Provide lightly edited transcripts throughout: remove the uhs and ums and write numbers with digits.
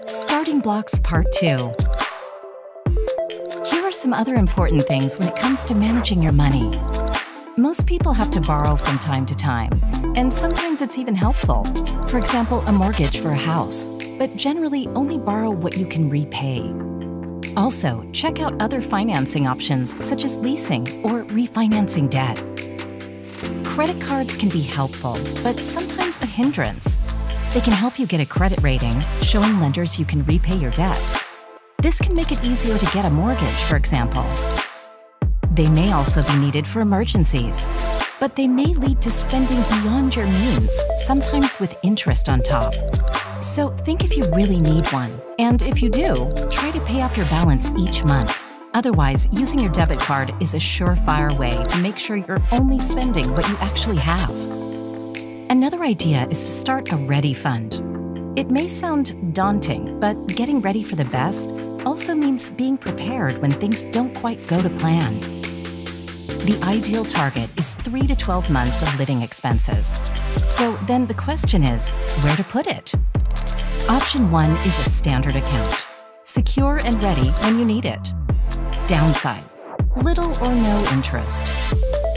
Starting Blocks Part 2. Here are some other important things when it comes to managing your money. Most people have to borrow from time to time, and sometimes it's even helpful. For example, a mortgage for a house, but generally only borrow what you can repay. Also, check out other financing options such as leasing or refinancing debt. Credit cards can be helpful, but sometimes a hindrance. They can help you get a credit rating, showing lenders you can repay your debts. This can make it easier to get a mortgage, for example. They may also be needed for emergencies, but they may lead to spending beyond your means, sometimes with interest on top. So think if you really need one, and if you do, try to pay off your balance each month. Otherwise, using your debit card is a surefire way to make sure you're only spending what you actually have. Another idea is to start a ready fund. It may sound daunting, but getting ready for the best also means being prepared when things don't quite go to plan. The ideal target is 3 to 12 months of living expenses. So then the question is, where to put it? Option 1 is a standard account, secure and ready when you need it. Downside, little or no interest.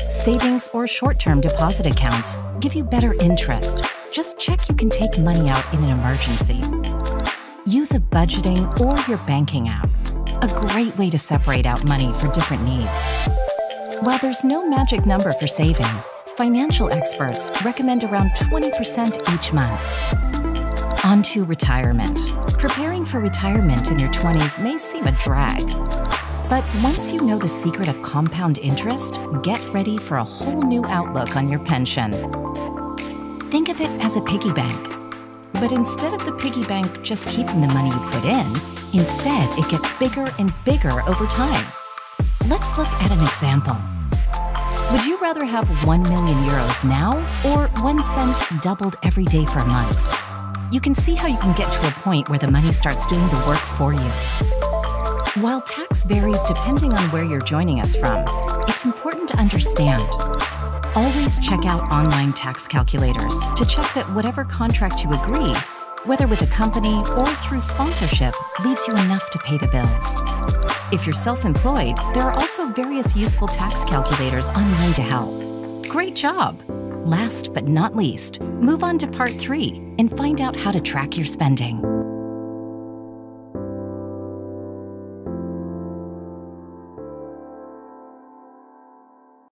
Savings or short-term deposit accounts give you better interest. Just check you can take money out in an emergency. Use a budgeting or your banking app, a great way to separate out money for different needs. While there's no magic number for saving, financial experts recommend around 20% each month. On to retirement. Preparing for retirement in your 20s may seem a drag. But once you know the secret of compound interest, get ready for a whole new outlook on your pension. Think of it as a piggy bank. But instead of the piggy bank just keeping the money you put in, instead it gets bigger and bigger over time. Let's look at an example. Would you rather have 1 million euros now or 1 cent doubled every day for a month? You can see how you can get to a point where the money starts doing the work for you. While tax varies depending on where you're joining us from, it's important to understand. Always check out online tax calculators to check that whatever contract you agree, whether with a company or through sponsorship, leaves you enough to pay the bills. If you're self-employed, there are also various useful tax calculators online to help. Great job! Last but not least, move on to Part 3 and find out how to track your spending.